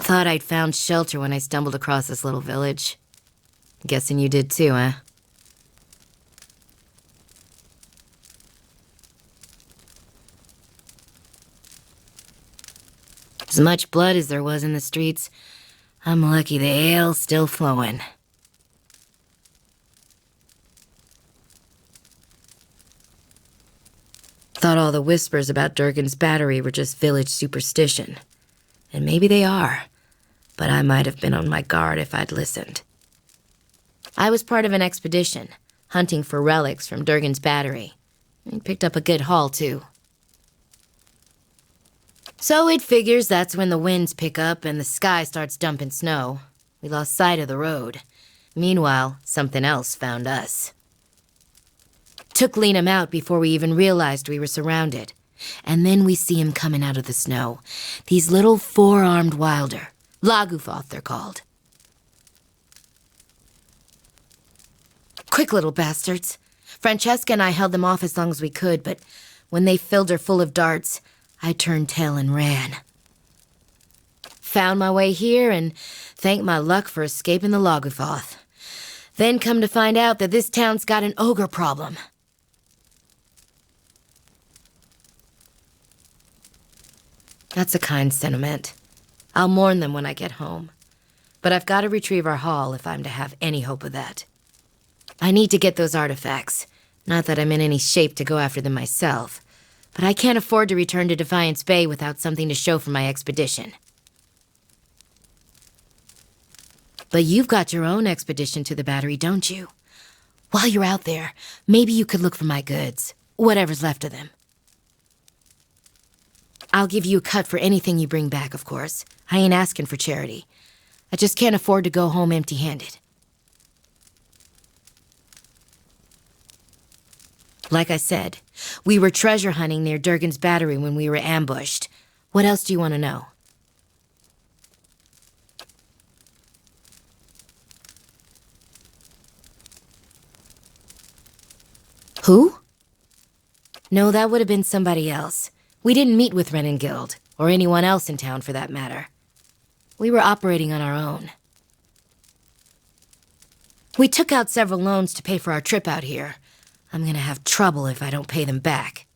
Thought I'd found shelter when I stumbled across this little village. Guessing you did too, huh? As much blood as there was in the streets, I'm lucky the ale's still flowing. Thought all the whispers about Durgan's battery were just village superstition. And maybe they are, but I might have been on my guard if I'd listened. I was part of an expedition, hunting for relics from Durgan's battery. We picked up a good haul, too. So it figures that's when the winds pick up and the sky starts dumping snow. We lost sight of the road. Meanwhile, something else found us. Took Liam out before we even realized we were surrounded. And then we see him coming out of the snow. These little four-armed wilder. Lagufoth, they're called. Quick little bastards. Francesca and I held them off as long as we could, but when they filled her full of darts, I turned tail and ran. Found my way here and thanked my luck for escaping the Lagufoth. Then come to find out that this town's got an ogre problem. That's a kind sentiment. I'll mourn them when I get home. But I've got to retrieve our haul if I'm to have any hope of that. I need to get those artifacts. Not that I'm in any shape to go after them myself. But I can't afford to return to Defiance Bay without something to show for my expedition. But you've got your own expedition to the battery, don't you? While you're out there, maybe you could look for my goods. Whatever's left of them. I'll give you a cut for anything you bring back, of course. I ain't asking for charity. I just can't afford to go home empty-handed. Like I said, we were treasure hunting near Durgan's battery when we were ambushed. What else do you want to know? Who? No, that would have been somebody else. We didn't meet with Renengild, or anyone else in town for that matter. We were operating on our own. We took out several loans to pay for our trip out here. I'm gonna have trouble if I don't pay them back.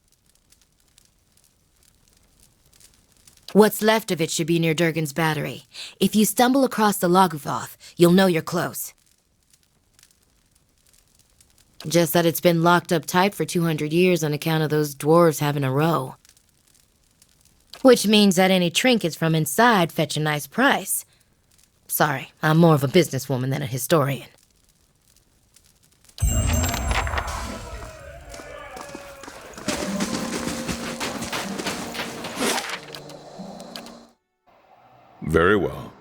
What's left of it should be near Durgan's battery. If you stumble across the Lagufoth, you'll know you're close. Just that it's been locked up tight for 200 years on account of those dwarves having a row. Which means that any trinkets from inside fetch a nice price. Sorry, I'm more of a businesswoman than a historian. Very well.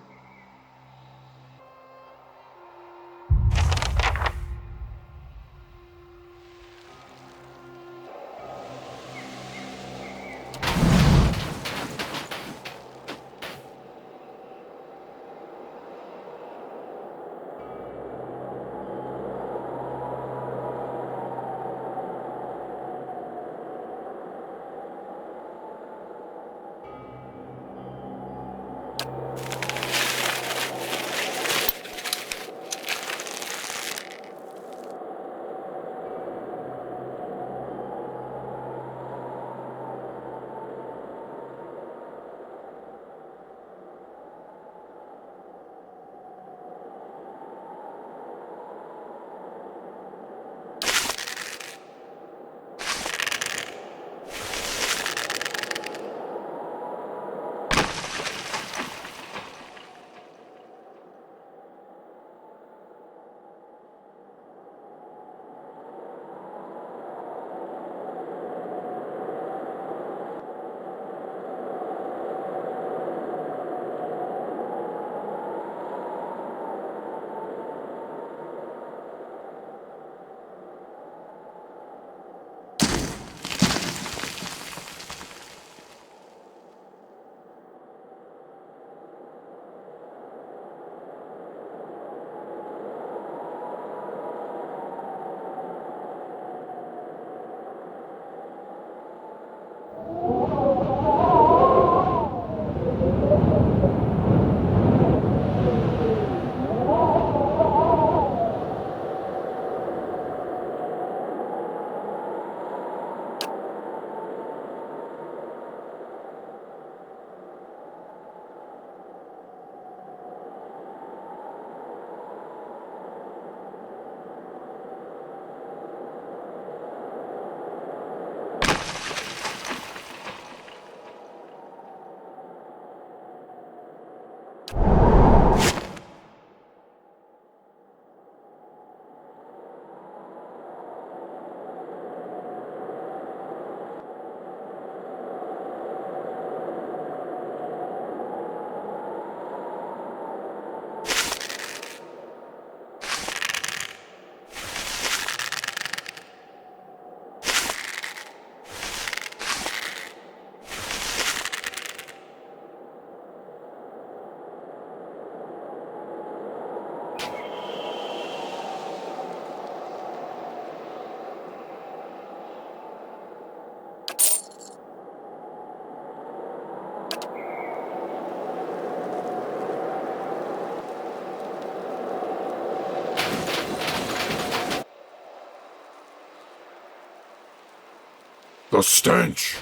The stench.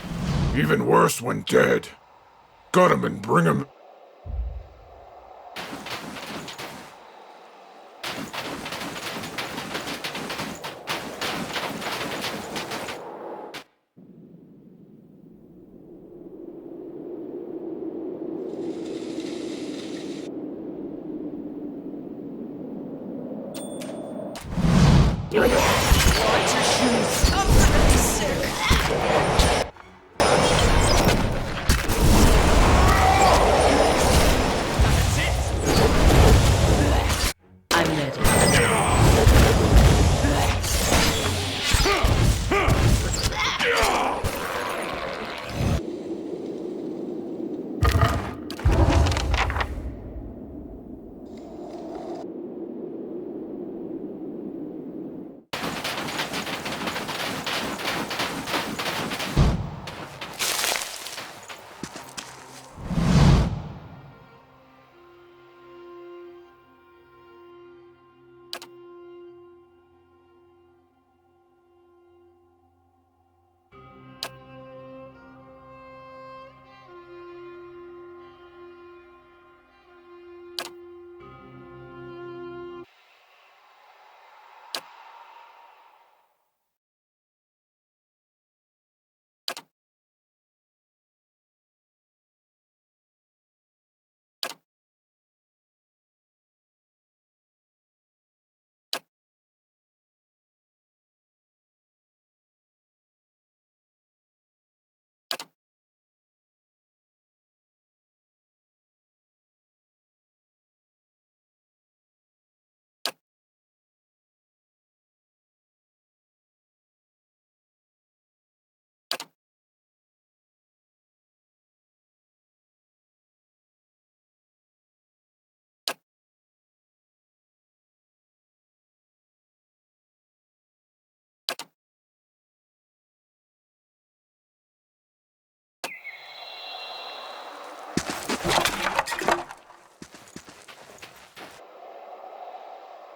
Even worse when dead. Gut him and bring him. I'm ready.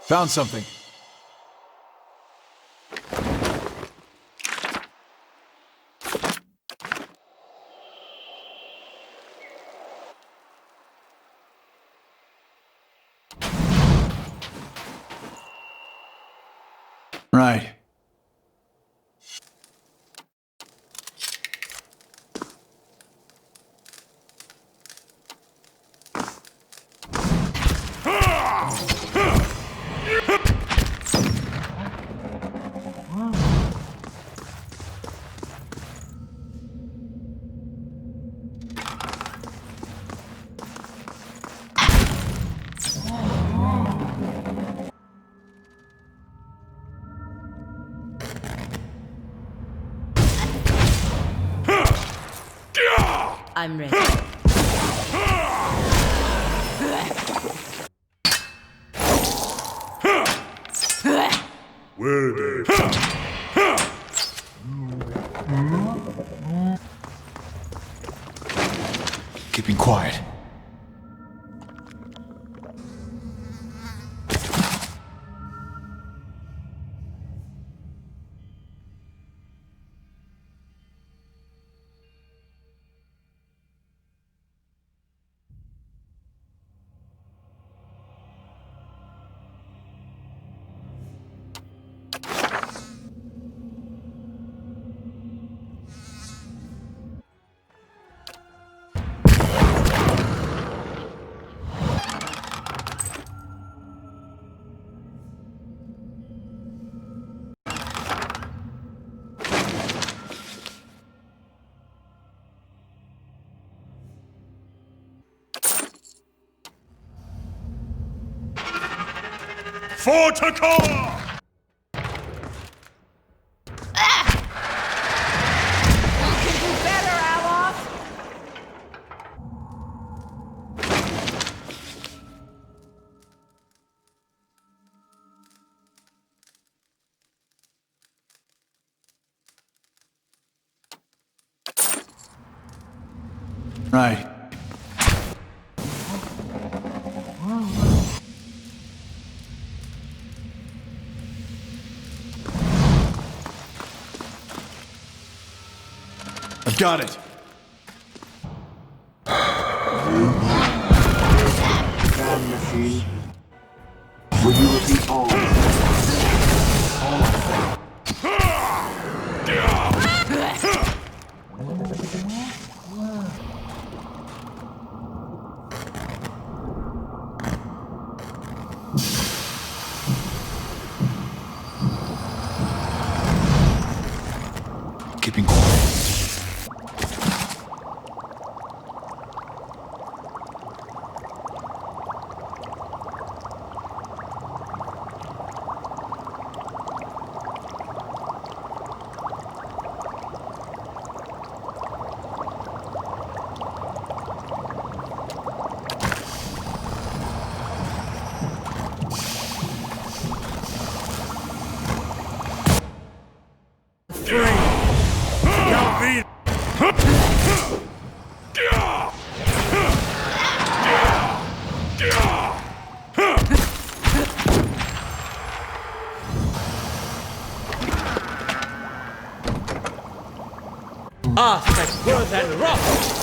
Found something. Right. I'm ready. Where they? Keeping quiet. For Takara! Right. I've got it. Scan machine. Will you repeat all? Keeping quiet. That's good and rough.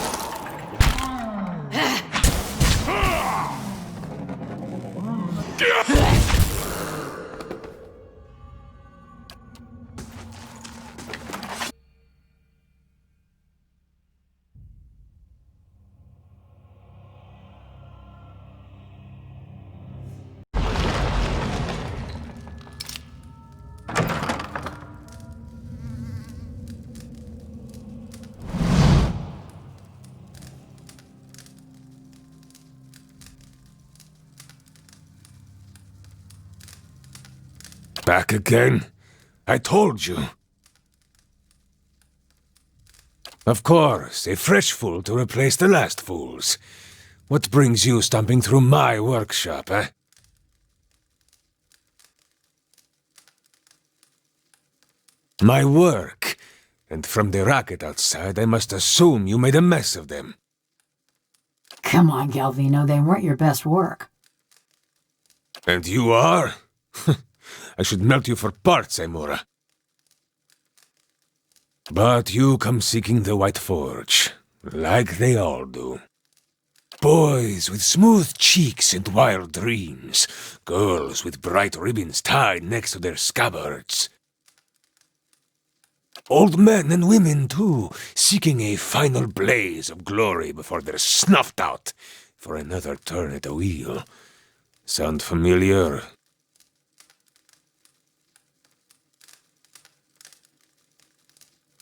Back again? I told you. Of course, a fresh fool to replace the last fools. What brings you stomping through my workshop, eh? My work. And from the racket outside, I must assume you made a mess of them. Come on, Galvino, they weren't your best work. And you are? I should melt you for parts, Amora. But you come seeking the White Forge, like they all do. Boys with smooth cheeks and wild dreams. Girls with bright ribbons tied next to their scabbards. Old men and women, too, seeking a final blaze of glory before they're snuffed out for another turn at the wheel. Sound familiar?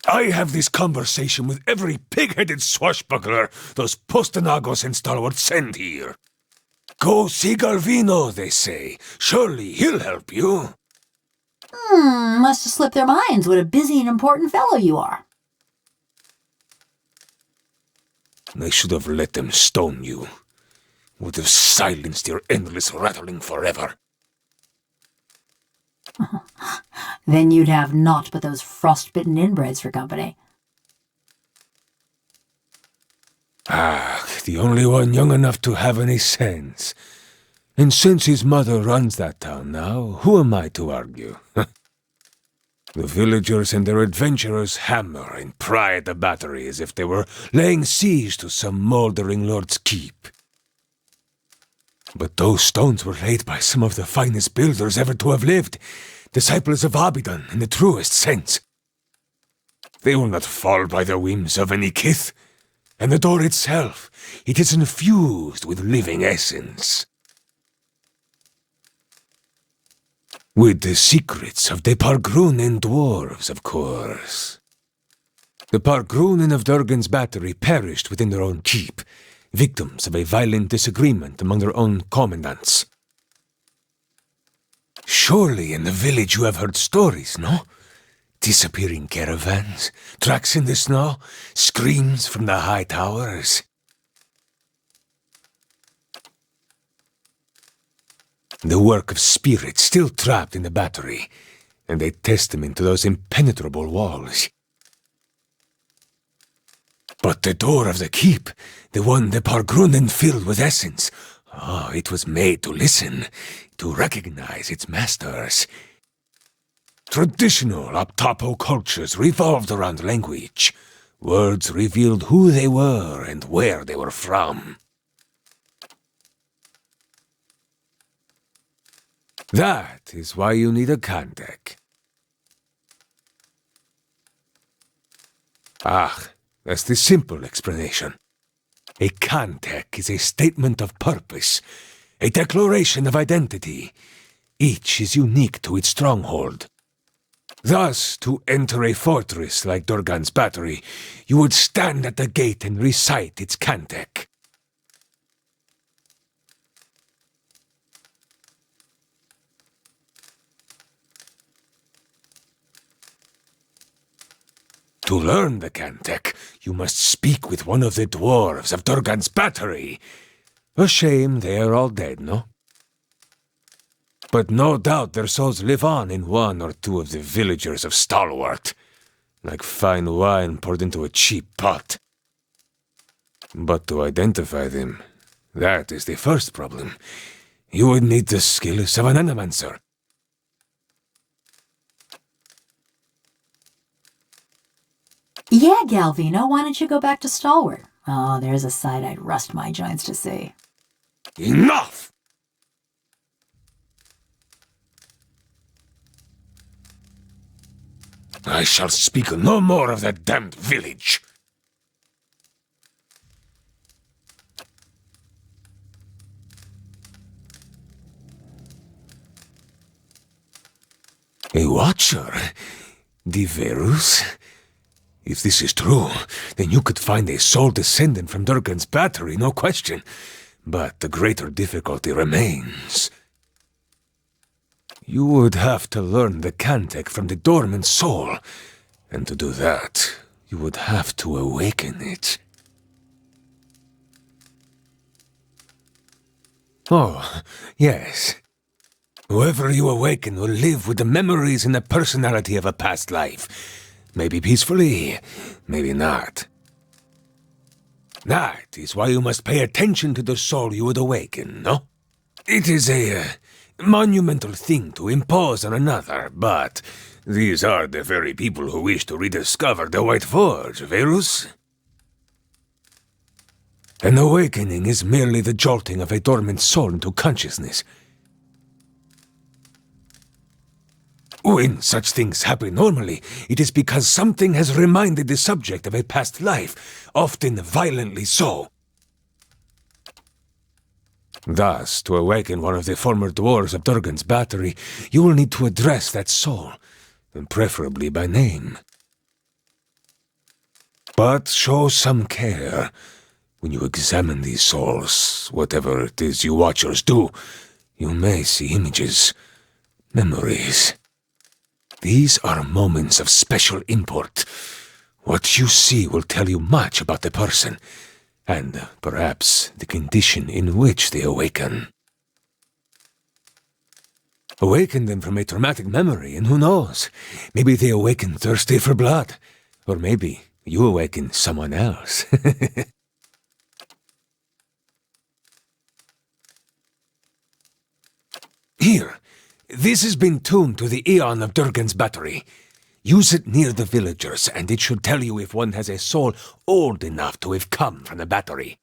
I have this conversation with every pig-headed swashbuckler those Postonagos and stalwarts send here. Go see Galvino, they say. Surely he'll help you. Must have slipped their minds what a busy and important fellow you are. I should have let them stone you. Would have silenced your endless rattling forever. Then you'd have naught but those frostbitten inbreds for company. The only one young enough to have any sense. And since his mother runs that town now, who am I to argue? The villagers and their adventurers hammer and pry at the battery as if they were laying siege to some moldering lord's keep. But those stones were laid by some of the finest builders ever to have lived, disciples of Abidan in the truest sense. They will not fall by the whims of any kith, and the door itself, it is infused with living essence. With the secrets of the Pargrunen dwarves, of course. The Pargrunen of Durgan's battery perished within their own keep, victims of a violent disagreement among their own commandants. Surely in the village you have heard stories, no? Disappearing caravans, tracks in the snow, screams from the high towers. The work of spirits still trapped in the battery, and a testament to those impenetrable walls. But the door of the keep, the one the Pargrunen filled with essence, it was made to listen, to recognize its masters. Traditional Aptapo cultures revolved around language, Words revealed who they were and where they were from. That is why you need a Kandek. Ah, that's the simple explanation. A Kandek is a statement of purpose, a declaration of identity. Each is unique to its stronghold. Thus, to enter a fortress like Durgan's Battery, you would stand at the gate and recite its Kandek. To learn the Kandek, you must speak with one of the dwarves of Durgan's Battery. A shame they are all dead, no? But no doubt their souls live on in one or two of the villagers of Stalwart, like fine wine poured into a cheap pot. But to identify them, that is the first problem. You would need the skills of an Animancer. Yeah, Galvino, why don't you go back to Stalwart? Oh, there's a sight I'd rust my joints to see. Enough! I shall speak no more of that damned village. A watcher? Diverus? If this is true, then you could find a sole descendant from Durgan's Battery, no question. But the greater difficulty remains. You would have to learn the Kandek from the dormant soul, and to do that, you would have to awaken it. Oh, yes. Whoever you awaken will live with the memories and the personality of a past life. Maybe peacefully, maybe not. That is why you must pay attention to the soul you would awaken, no? It is a monumental thing to impose on another, but these are the very people who wish to rediscover the White Forge, Verus. An awakening is merely the jolting of a dormant soul into consciousness. When such things happen normally, it is because something has reminded the subject of a past life, often violently so. Thus, to awaken one of the former dwarves of Durgan's Battery, you will need to address that soul, and preferably by name. But show some care. When you examine these souls, whatever it is you watchers do, you may see images, memories. These are moments of special import. What you see will tell you much about the person, and perhaps the condition in which they awaken. Awaken them from a traumatic memory, and who knows, maybe they awaken thirsty for blood, or maybe you awaken someone else. Here, this has been tuned to the Aeon of Durgan's Battery. Use it near the villagers, and it should tell you if one has a soul old enough to have come from the battery.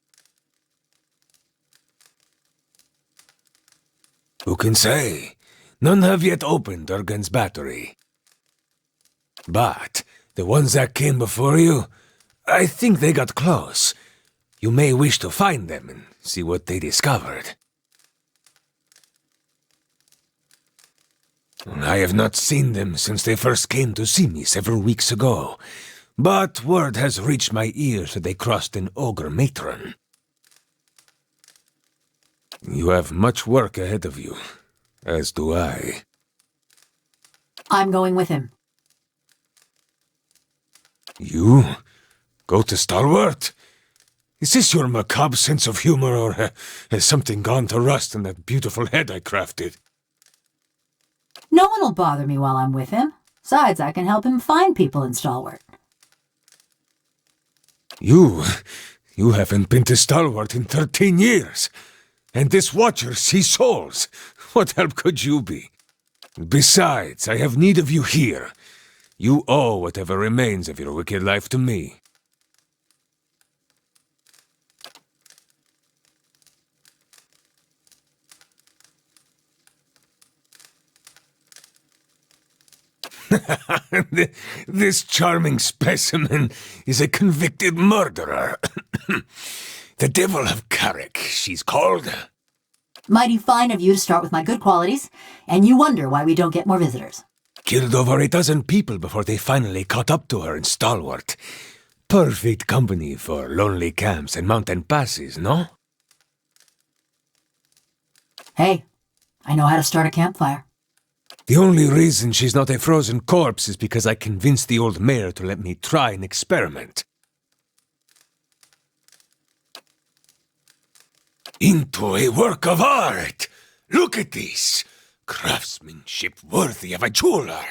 Who can say? None have yet opened Durgan's Battery. But the ones that came before you, I think they got close. You may wish to find them and see what they discovered. I have not seen them since they first came to see me several weeks ago, but word has reached my ears that they crossed an ogre matron. You have much work ahead of you, as do I. I'm going with him. You? Go to Stalwart? Is this your macabre sense of humor, or has something gone to rust in that beautiful head I crafted? No one will bother me while I'm with him. Besides, I can help him find people in Stalwart. You haven't been to Stalwart in 13 years. And this watcher sees souls. What help could you be? Besides, I have need of you here. You owe whatever remains of your wicked life to me. This charming specimen is a convicted murderer. The Devil of Carrick, she's called. Mighty fine of you to start with my good qualities, and you wonder why we don't get more visitors. Killed over a dozen people before they finally caught up to her in Stalwart. Perfect company for lonely camps and mountain passes, no? Hey, I know how to start a campfire. The only reason she's not a frozen corpse is because I convinced the old mayor to let me try an experiment. Into a work of art! Look at this! Craftsmanship worthy of a jeweler!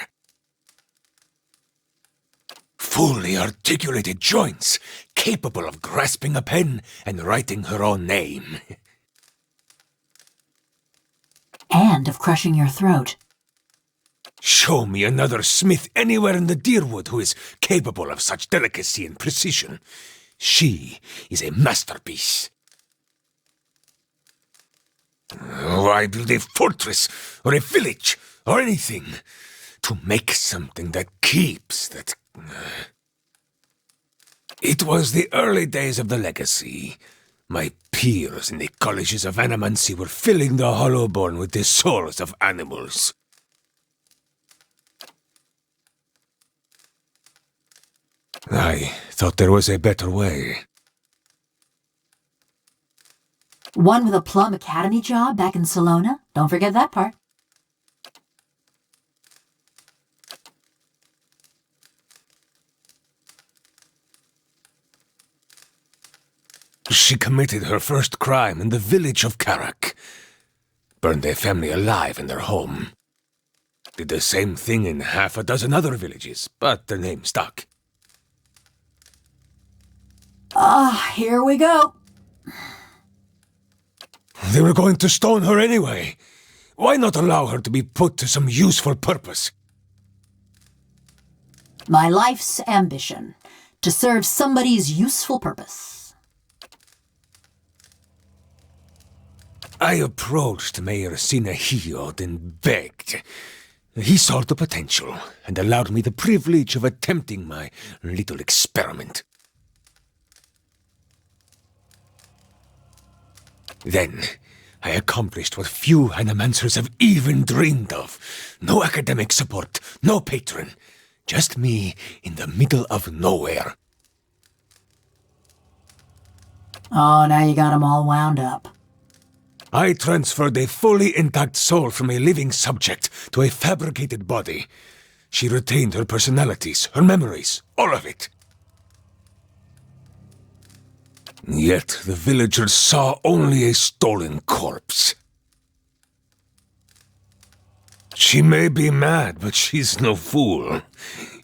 Fully articulated joints, capable of grasping a pen and writing her own name. And of crushing your throat. Show me another smith anywhere in the Deerwood who is capable of such delicacy and precision. She is a masterpiece. Why build a fortress or a village or anything? To make something that keeps, that... It was the early days of the Legacy. My peers in the colleges of Animancy were filling the Hollowborn with the souls of animals. I thought there was a better way. One with a Plum Academy job back in Salona. Don't forget that part. She committed her first crime in the village of Karak. Burned a family alive in their home. Did the same thing in half a dozen other villages, but the name stuck. Here we go. They were going to stone her anyway. Why not allow her to be put to some useful purpose? My life's ambition. To serve somebody's useful purpose. I approached Mayor Sinahiod and begged. He saw the potential and allowed me the privilege of attempting my little experiment. Then, I accomplished what few animancers have even dreamed of. No academic support, no patron. Just me in the middle of nowhere. Oh, now you got 'em all wound up. I transferred a fully intact soul from a living subject to a fabricated body. She retained her personalities, her memories, all of it. Yet the villagers saw only a stolen corpse. She may be mad, but she's no fool.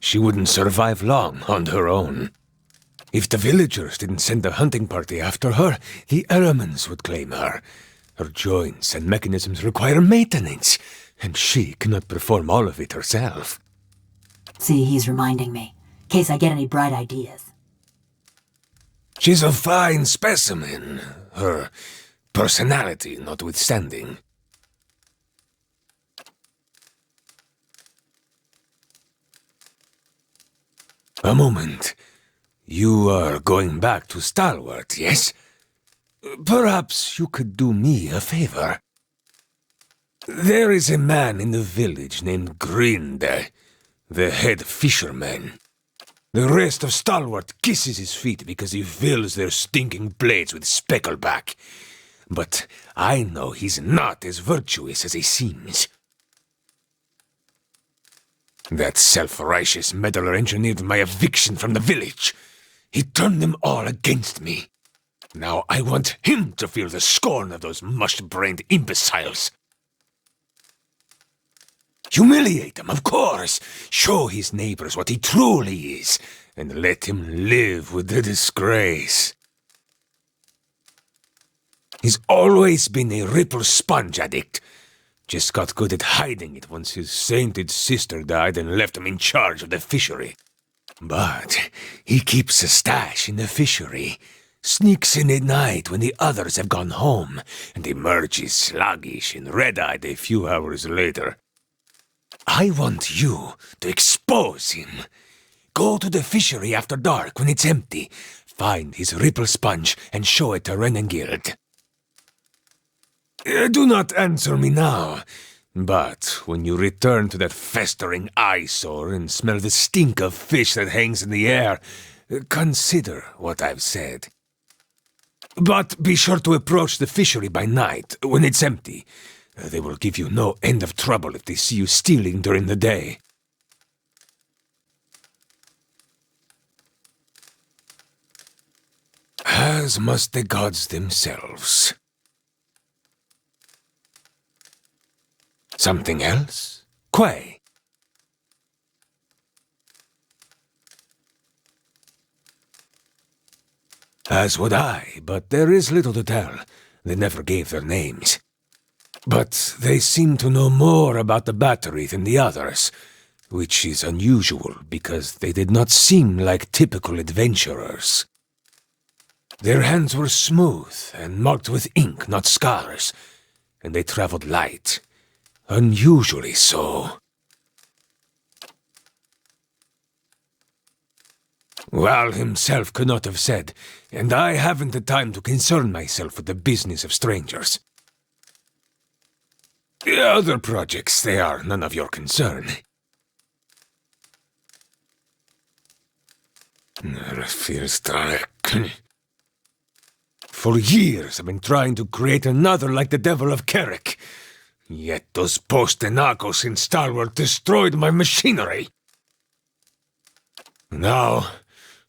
She wouldn't survive long on her own. If the villagers didn't send a hunting party after her, the Eramans would claim her. Her joints and mechanisms require maintenance, and she cannot perform all of it herself. See, he's reminding me. In case I get any bright ideas. She's a fine specimen, her personality notwithstanding. A moment. You are going back to Stalwart, yes? Perhaps you could do me a favor. There is a man in the village named Grinde, the head fisherman. The rest of Stalwart kisses his feet because he fills their stinking blades with speckleback. But I know he's not as virtuous as he seems. That self-righteous meddler engineered my eviction from the village. He turned them all against me. Now I want him to feel the scorn of those mush-brained imbeciles. Humiliate him, of course. Show his neighbors what he truly is, and let him live with the disgrace. He's always been a Ripple sponge addict. Just got good at hiding it once his sainted sister died and left him in charge of the fishery. But he keeps a stash in the fishery, sneaks in at night when the others have gone home, and emerges sluggish and red-eyed a few hours later. I want you to expose him. Go to the fishery after dark when it's empty. Find his ripple sponge and show it to Renengild. Do not answer me now, but when you return to that festering eyesore and smell the stink of fish that hangs in the air, consider what I've said. But be sure to approach the fishery by night, when it's empty. They will give you no end of trouble if they see you stealing during the day. As must the gods themselves. Something else? Quay. As would I, but there is little to tell. They never gave their names. But they seem to know more about the battery than the others, which is unusual because they did not seem like typical adventurers. Their hands were smooth and marked with ink, not scars, and they traveled light. Unusually so. Val himself could not have said, and I haven't the time to concern myself with the business of strangers. The other projects, they are none of your concern. For years I've been trying to create another like the Devil of Carrick. Yet those post-Enacos in Stalwart destroyed my machinery. Now,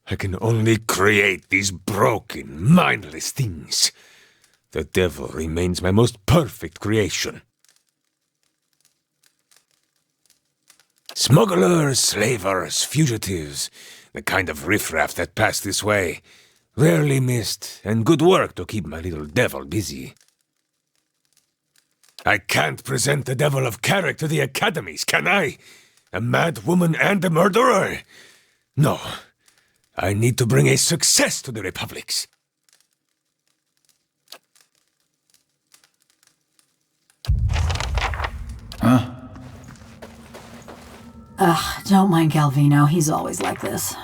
I can only create these broken, mindless things. The devil remains my most perfect creation. Smugglers, slavers, fugitives, the kind of riffraff that pass this way, rarely missed, and good work to keep my little devil busy. I can't present the Devil of Carrick to the academies, can I? A mad woman and a murderer? No. I need to bring a success to the Republics. Huh? Ugh, don't mind Galvino. He's always like this.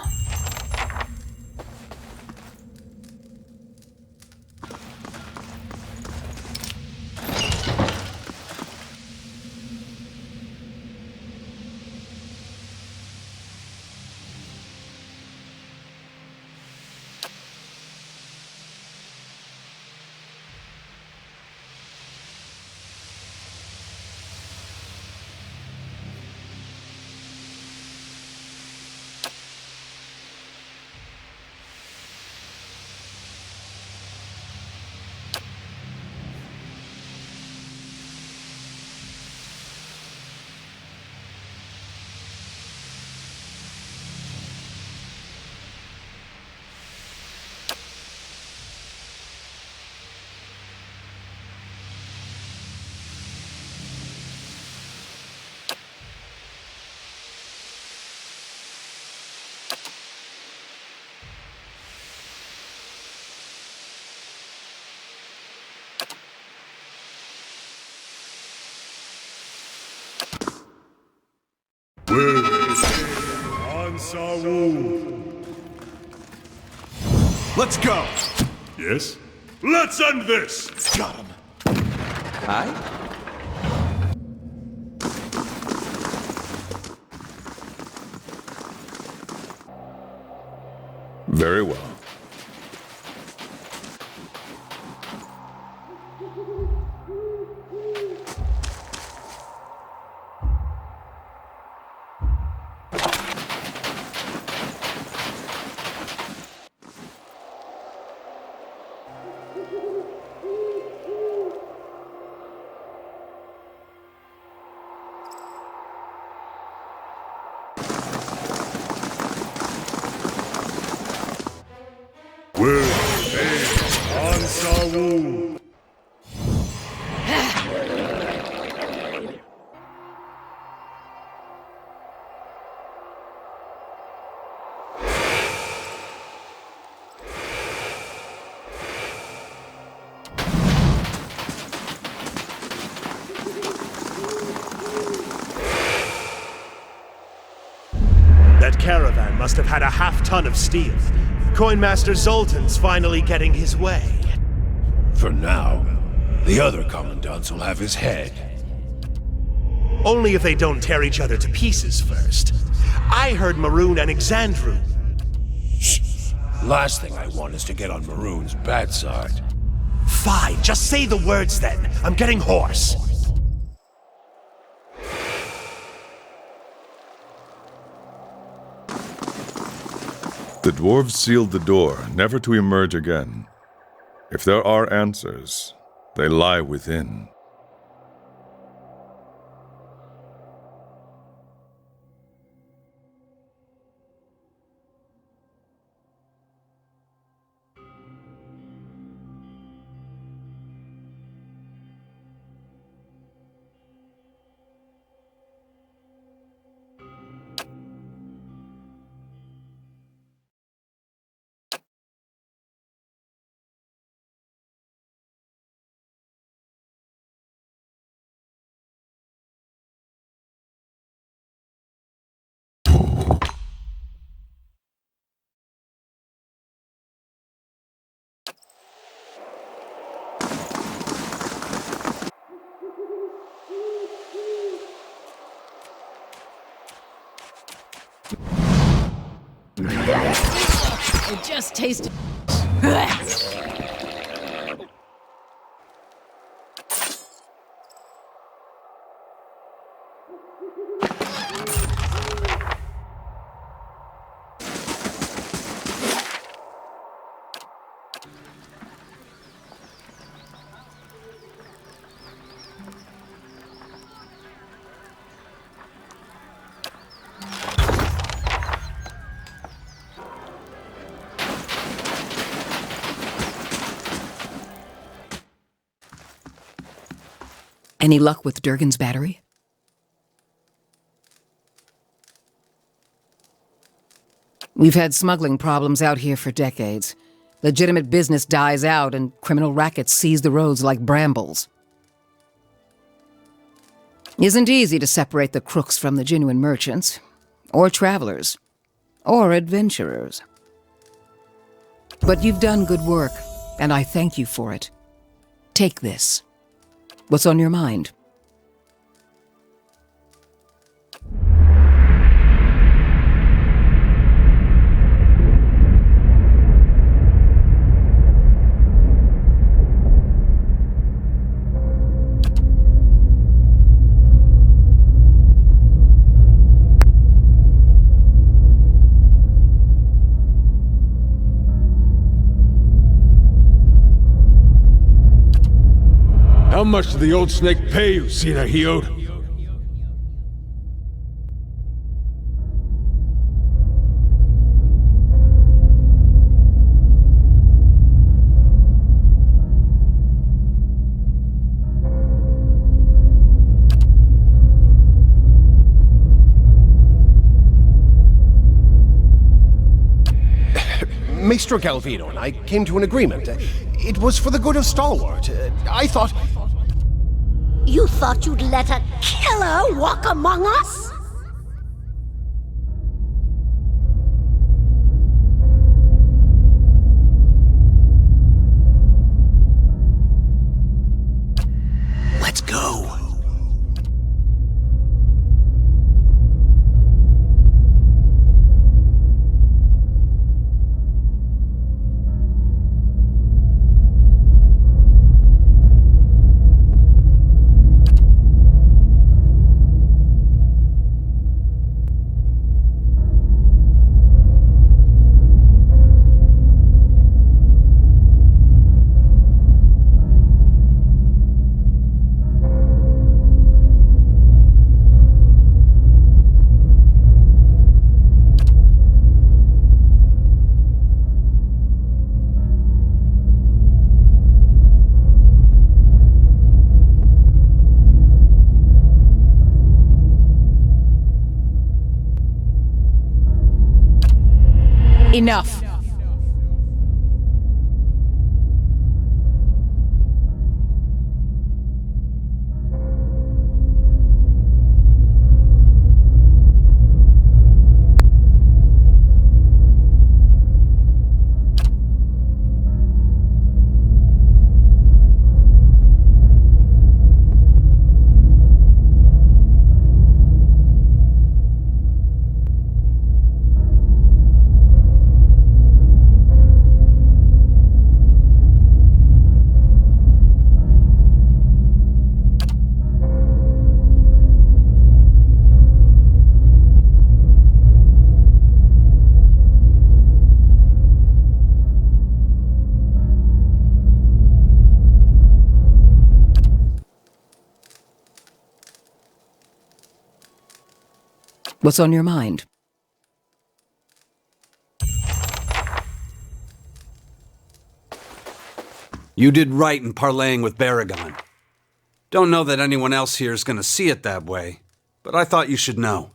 Let's go! Yes? Let's end this! Got him. Very well. must have had a half-ton of steel. Coinmaster Zoltan's finally getting his way. For now, the other commandants will have his head. Only if they don't tear each other to pieces first. I heard Maroon and Exandru. Shh. Last thing I want is to get on Maroon's bad side. Fine, just say the words then. I'm getting hoarse. The dwarves sealed the door, never to emerge again. If there are answers, they lie within. It just tasted. Any luck with Durgan's battery? We've had smuggling problems out here for decades. Legitimate business dies out and criminal rackets seize the roads like brambles. Isn't easy to separate the crooks from the genuine merchants, or travelers, or adventurers. But you've done good work, and I thank you for it. Take this. What's on your mind? How much did the old snake pay you, Sina Hiod? Maestro Galvino and I came to an agreement. It was for the good of Stalwart. I thought... You thought you'd let a killer walk among us? Let's go. Enough. What's on your mind? You did right in parlaying with Baragon. Don't know that anyone else here is going to see it that way, but I thought you should know.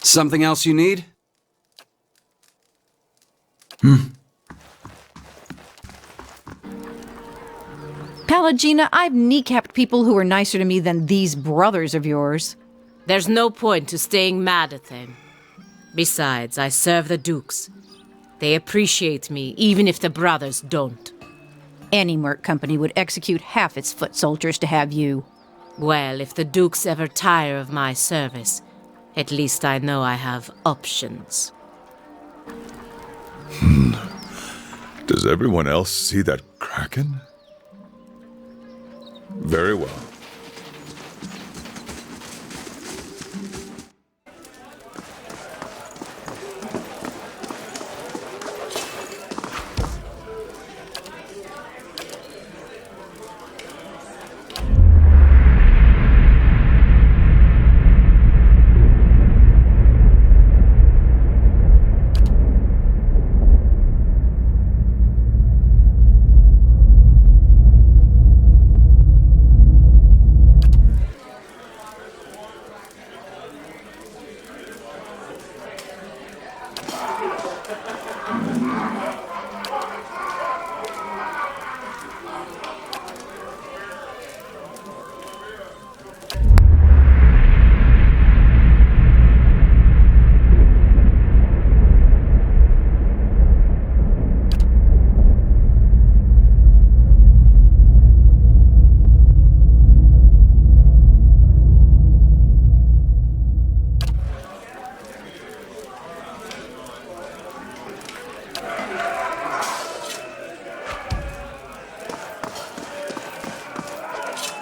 Something else you need? Palagina, I've kneecapped people who are nicer to me than these brothers of yours. There's no point to staying mad at them. Besides, I serve the Dukes. They appreciate me, even if the brothers don't. Any merc company would execute half its foot soldiers to have you. Well, if the Dukes ever tire of my service, at least I know I have options. Does everyone else see that kraken? Very well.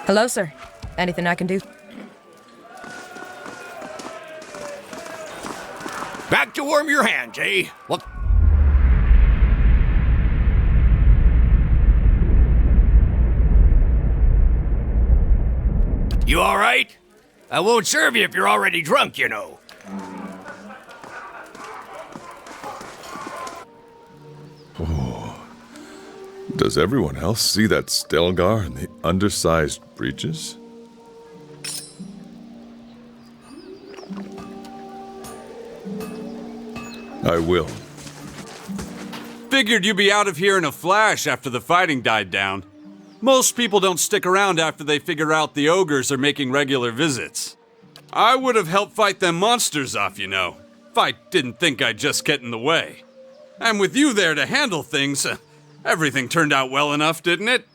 Hello, sir. Anything I can do? Back to warm your hands, eh? What? You all right? I won't serve you if you're already drunk, you know. Does everyone else see that Stelgar and the undersized breeches? I will. Figured you'd be out of here in a flash after the fighting died down. Most people don't stick around after they figure out the ogres are making regular visits. I would have helped fight them monsters off, you know, if I didn't think I'd just get in the way. And with you there to handle things, everything turned out well enough, didn't it?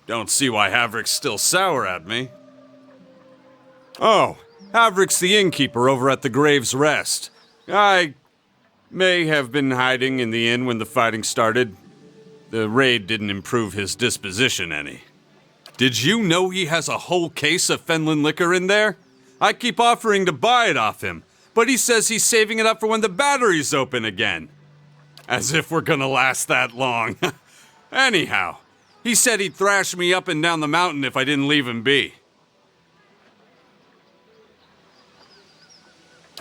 Don't see why Havrick's still sour at me. Oh, Havrick's the innkeeper over at the Grave's Rest. I may have been hiding in the inn when the fighting started. The raid didn't improve his disposition any. Did you know he has a whole case of Fenlin liquor in there? I keep offering to buy it off him, but he says he's saving it up for when the batteries open again. As if we're gonna last that long. Anyhow, he said he'd thrash me up and down the mountain if I didn't leave him be.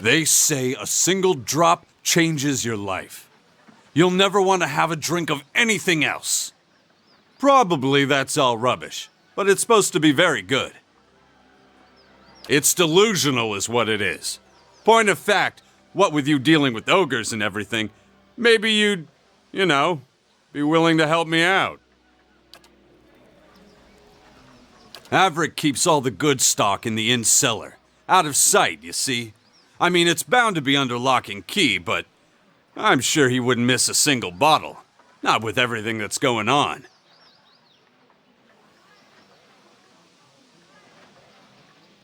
They say a single drop changes your life. You'll never want to have a drink of anything else. Probably that's all rubbish, but it's supposed to be very good. It's delusional is what it is. Point of fact, what with you dealing with ogres and everything, maybe you'd, you know, be willing to help me out. Averick keeps all the good stock in the inn cellar. Out of sight, you see. I mean, it's bound to be under lock and key, but I'm sure he wouldn't miss a single bottle. Not with everything that's going on.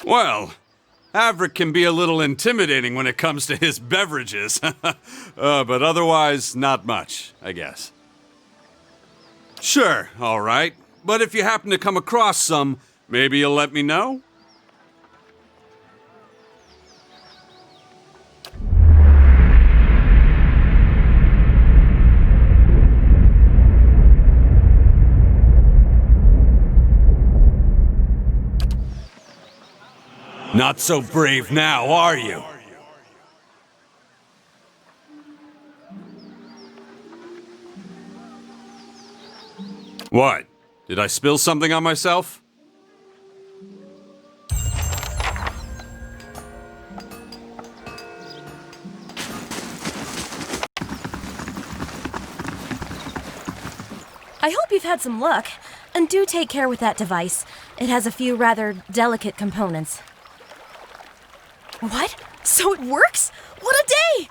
Well, Averick can be a little intimidating when it comes to his beverages. But otherwise, not much, I guess. Sure, all right. But if you happen to come across some, maybe you'll let me know? Not so brave now, are you? What? Did I spill something on myself? I hope you've had some luck. And do take care with that device. It has a few rather delicate components. What? So it works? What a day!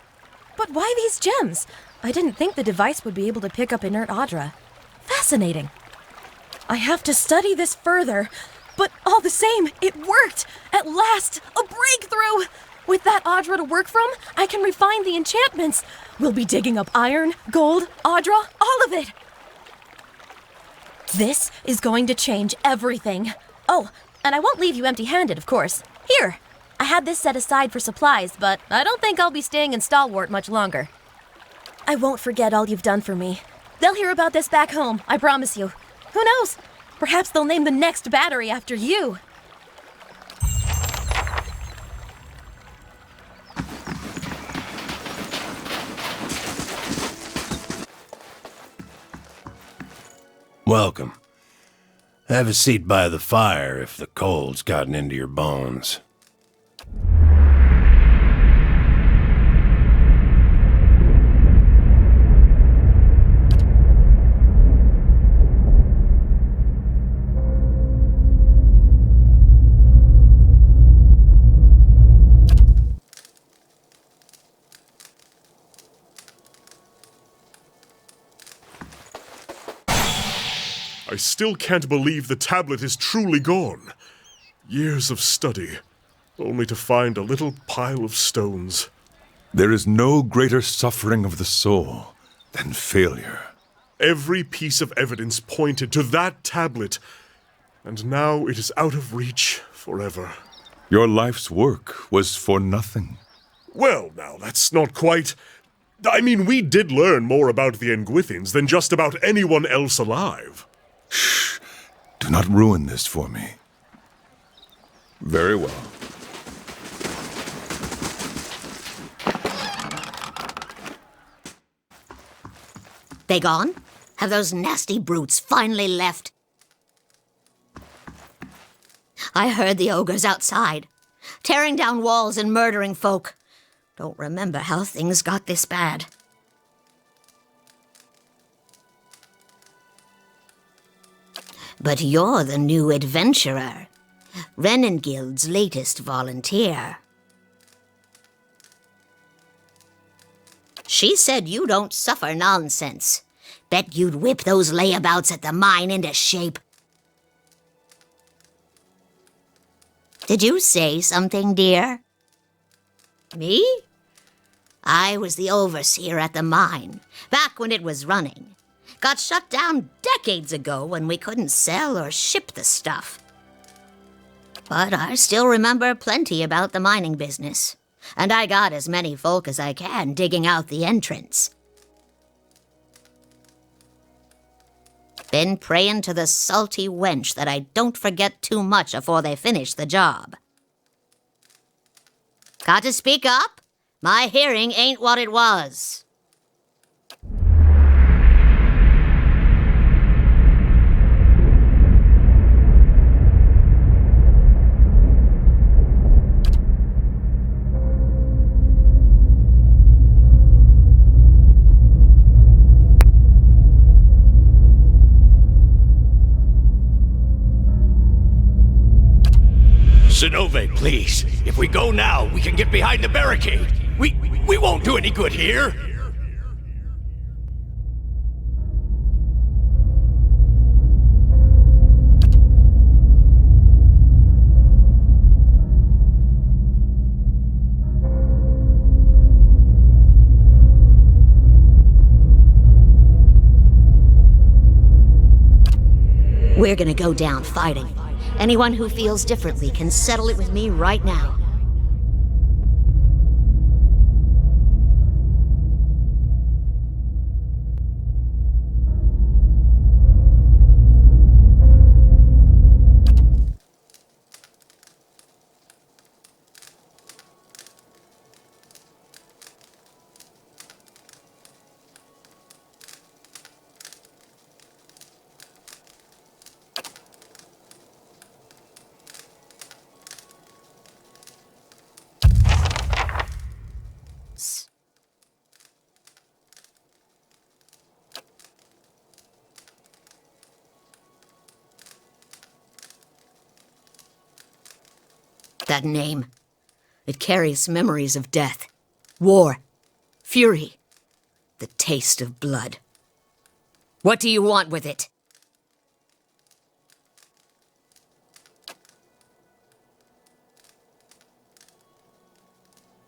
But why these gems? I didn't think the device would be able to pick up inert Audra. Fascinating. I have to study this further. But all the same, it worked! At last! A breakthrough! With that Audra to work from, I can refine the enchantments. We'll be digging up iron, gold, Audra, all of it. This is going to change everything. Oh, and I won't leave you empty-handed, of course. Here, I had this set aside for supplies, but I don't think I'll be staying in Stalwart much longer. I won't forget all you've done for me. They'll hear about this back home, I promise you. Who knows? Perhaps they'll name the next battery after you. Welcome. Have a seat by the fire if the cold's gotten into your bones. I still can't believe the tablet is truly gone. Years of study, only to find a little pile of stones. There is no greater suffering of the soul than failure. Every piece of evidence pointed to that tablet, and now it is out of reach forever. Your life's work was for nothing. Well, now, that's not quite... I mean, we did learn more about the Engwithins than just about anyone else alive. Shh! Do not ruin this for me. Very well. They gone? Have those nasty brutes finally left? I heard the ogres outside, tearing down walls and murdering folk. Don't remember how things got this bad. But you're the new adventurer, Renengild's latest volunteer. She said you don't suffer nonsense. Bet you'd whip those layabouts at the mine into shape. Did you say something, dear? Me? I was the overseer at the mine, back when it was running. Got shut down decades ago when we couldn't sell or ship the stuff. But I still remember plenty about the mining business, and I got as many folk as I can digging out the entrance. Been praying to the salty wench that I don't forget too much afore they finish the job. Got to speak up? My hearing ain't what it was. Sinove, please. If we go now, we can get behind the barricade. We won't do any good here. We're gonna go down fighting. Anyone who feels differently can settle it with me right now. That name. It carries memories of death, war, fury, the taste of blood. What do you want with it?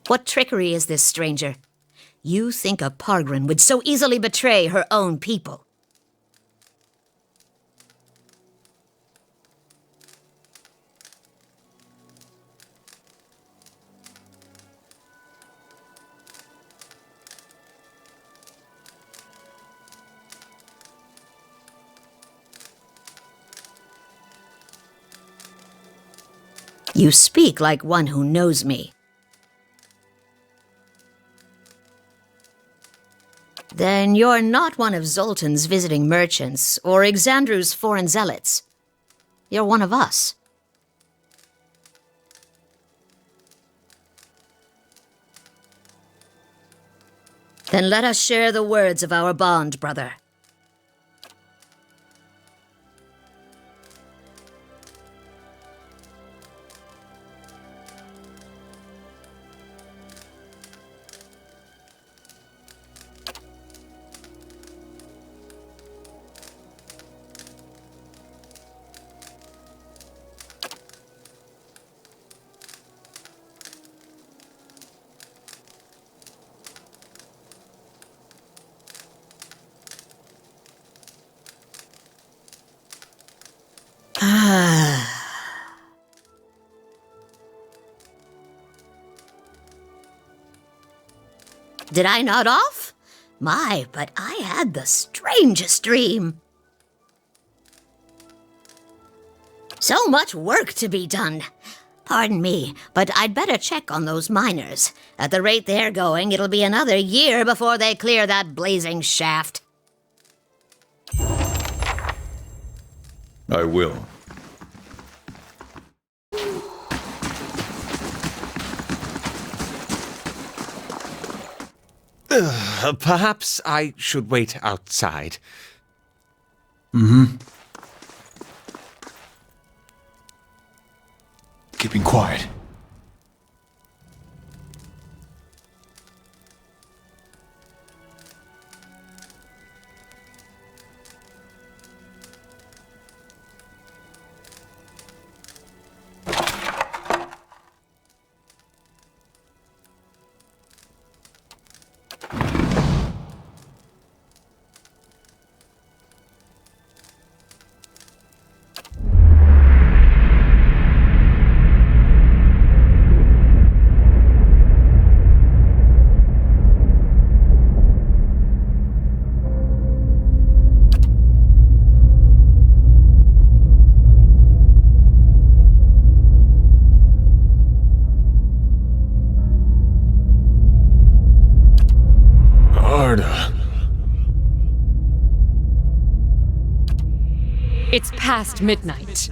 What trickery is this, stranger? You think a Pargrin would so easily betray her own people? You speak like one who knows me. Then you're not one of Zoltan's visiting merchants or Exandru's foreign zealots. You're one of us. Then let us share the words of our bond, brother. Did I nod off? My, but I had the strangest dream. So much work to be done. Pardon me, but I'd better check on those miners. At the rate they're going, it'll be another year before they clear that blazing shaft. I will. Perhaps I should wait outside. Keeping quiet. It's past midnight.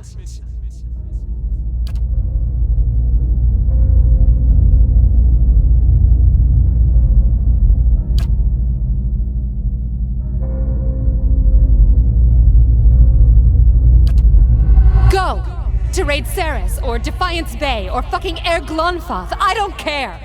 Go! to raid Ceres, or Defiance Bay, or fucking Air Glonfoth. I don't care!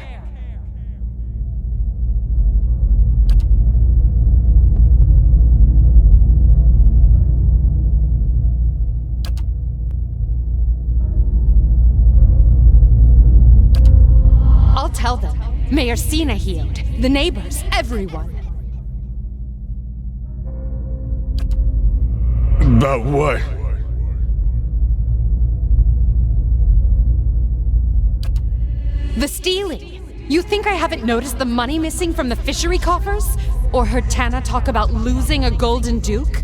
I'll tell them. Mayor Sina healed. The neighbors. Everyone. About what? The stealing. You think I haven't noticed the money missing from the fishery coffers? Or heard Tana talk about losing a golden duke?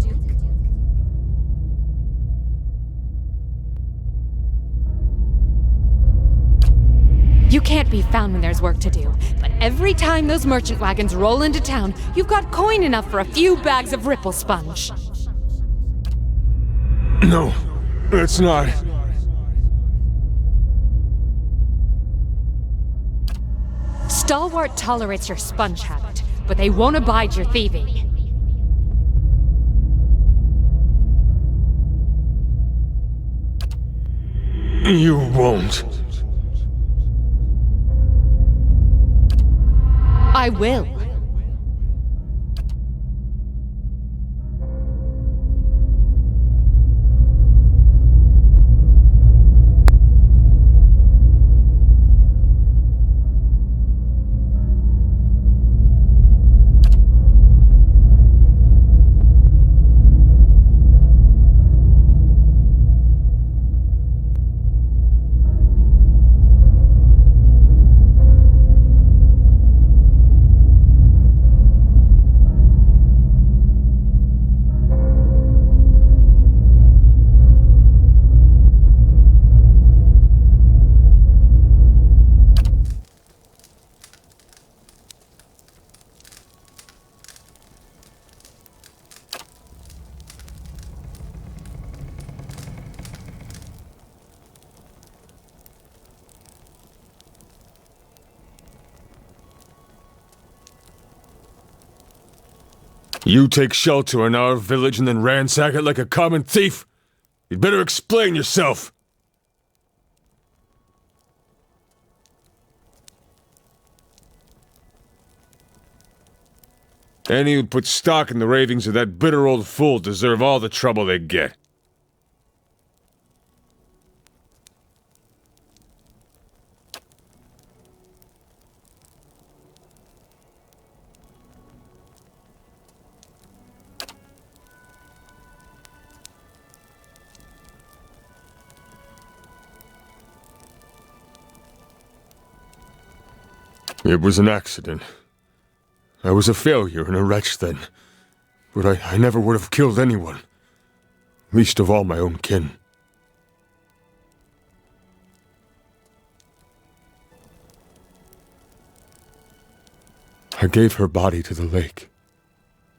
You can't be found when there's work to do, but every time those merchant wagons roll into town, you've got coin enough for a few bags of ripple sponge. No, it's not. Stalwart tolerates your sponge habit, but they won't abide your thieving. You won't. I will. You take shelter in our village and then ransack it like a common thief? You'd better explain yourself! Any who put stock in the ravings of that bitter old fool deserve all the trouble they get. It was an accident. I was a failure and a wretch then. But I never would have killed anyone. Least of all my own kin. I gave her body to the lake.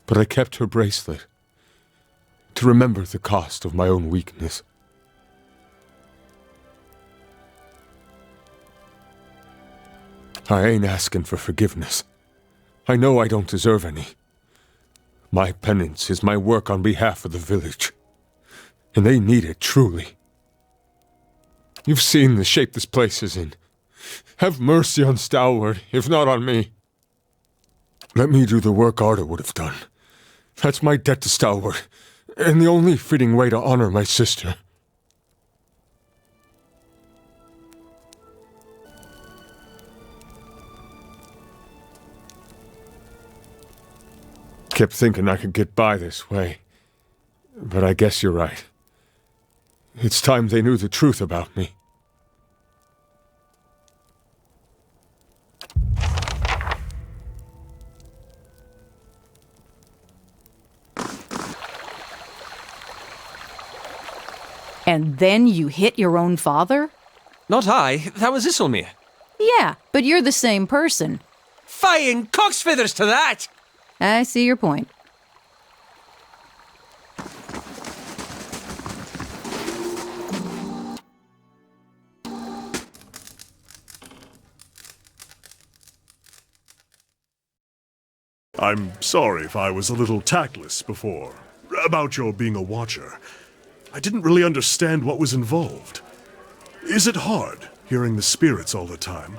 But I kept her bracelet. To remember the cost of my own weakness. I ain't asking for forgiveness. I know I don't deserve any. My penance is my work on behalf of the village. And they need it, truly. You've seen the shape this place is in. Have mercy on Stalwart, if not on me. Let me do the work Arda would have done. That's my debt to Stalwart, and the only fitting way to honor my sister. Kept thinking I could get by this way. But I guess you're right. It's time they knew the truth about me. And then you hit your own father? Not I. That was Isilmir. Yeah, but you're the same person. Flying cock's feathers to that! I see your point. I'm sorry if I was a little tactless before, about your being a watcher. I didn't really understand what was involved. Is it hard hearing the spirits all the time?